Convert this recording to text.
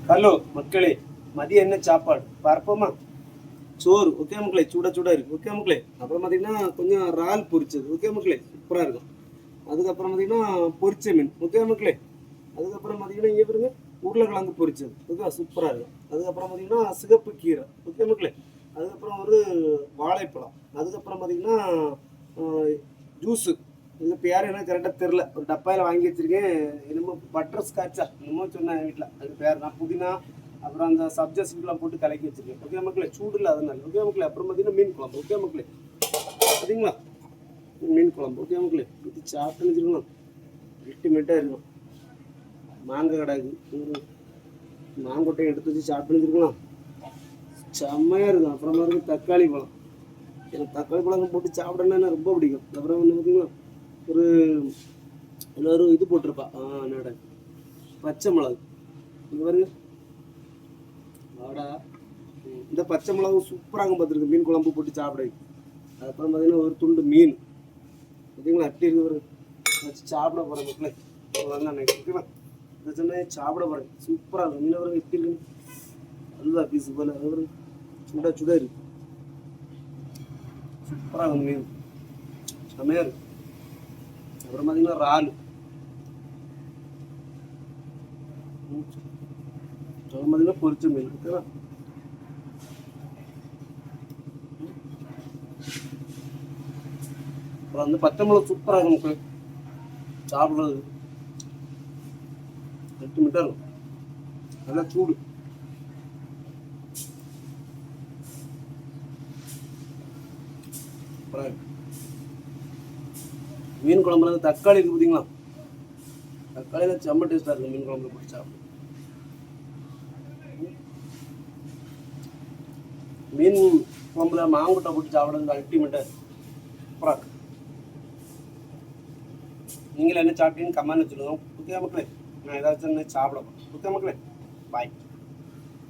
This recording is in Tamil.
ஹலோ மக்களே, மதியம் என்ன சாப்பாடு பார்ப்போமா? சோறு, ஓகே மக்களே, சூட சூட இருக்கு, ஓகே மக்களே. அப்புறம் பார்த்தீங்கன்னா கொஞ்சம் இறால் பொரிச்சது, ஓகே மக்களே, சூப்பராக இருக்கும். அதுக்கப்புறம் பார்த்தீங்கன்னா பொரிச்ச மீன், ஓகே மக்களே. அதுக்கப்புறம் பார்த்தீங்கன்னா இங்கே பாருங்க உருளைக்கிழங்கு பொரிச்சது, ஓகே, சூப்பராக இருக்கும். அதுக்கப்புறம் பார்த்தீங்கன்னா சிகப்பு கீரை, ஓகே மக்களே. அதுக்கப்புறம் ஒரு வாழைப்பழம். அதுக்கப்புறம் பார்த்தீங்கன்னா ஜூஸு. இது பேர் என்ன கரெக்டாக தெரில, ஒரு டப்பாயில் வாங்கி வச்சிருக்கேன். என்னமோ பட்டர் ஸ்காட்சா என்னமோ சொன்னேன் என் வீட்டில், அது பேர் நான் புதினா அப்புறம் அந்த சப்ஜா சீட்லாம் போட்டு கலக்கி வச்சிருக்கேன், ஓகே மக்களே. சூடு இல்லை அதனால, ஓகே மக்களே. அப்புறம் பார்த்தீங்கன்னா மீன் குழம்பு, ஓகே மக்களே. சரிங்களா? மீன் குழம்பு, ஓகே மக்களே. இது சாப்பிட்டுன்னு வச்சுருக்கணும், அல்டிமேட்டாக இருக்கும். மாங்காய் கடாது, மாங்கொட்டையை எடுத்து வச்சு சாப்பிட்டுன்னு வச்சுருக்கலாம், செம்மையாக இருக்கும். அப்புறமா இருக்குது தக்காளி பழம். எனக்கு தக்காளி பழம் போட்டு சாப்பிடணுன்னா ரொம்ப பிடிக்கும். அப்புறம் வந்து பார்த்தீங்கன்னா ஒரு எல்லோரும் இது போட்டிருப்பா, என்னோட பச்சை மிளகு. இங்கே பாருங்க வாடா, இந்த பச்சை மிளகு சூப்பராக பார்த்துருக்கு மீன் குழம்பு போட்டு சாப்பிட. அதுக்கப்புறம் பார்த்தீங்கன்னா ஒரு துண்டு மீன் பார்த்தீங்களா, அட்டி இருக்கு ஒரு வச்சு சாப்பிட போகிறேன் மக்களே. ஓகேவா? இந்த சொன்ன சாப்பிட போகிறேன், சூப்பராக இருக்கும். மீன் வரும் எப்படி இருக்குன்னு அதுதான் பீஸு போல், அது ஒரு சுட சுட இருக்கு, சூப்பராக இருக்கும் மீன், செம்மையாக இருக்கு. அப்புறம் பார்த்தீங்கன்னா இறால், அப்புறம் பார்த்தீங்கன்னா பொரிச்ச மீன், ஓகேவா? அப்புறம் வந்து பச்சை மிளகு சூப்பராக இருக்கும் மக்கள், சாப்பிட்றது அல்டிமேட்டாக இருக்கும், நல்லா சூடு. மீன் குழம்புல தக்காளி இருக்கு பார்த்தீங்களா, தக்காளியில் செம்ம டேஸ்ட்டாக இருக்கும் மீன் குழம்புல போட்டு சாப்பிடும். மீன் குழம்புல மாங்கொட்டை போட்டு சாப்பிடுறது அல்டிமேட்டாக சூப்பராக இருக்கு. நீங்களும் என்ன சாப்பிட்டீங்கன்னு கமெண்ட் வச்சுருங்க, ஓகே மக்களே. நான் ஏதாச்சும் சாப்பிட போகிறேன், ஓகே மக்களே. பாய்.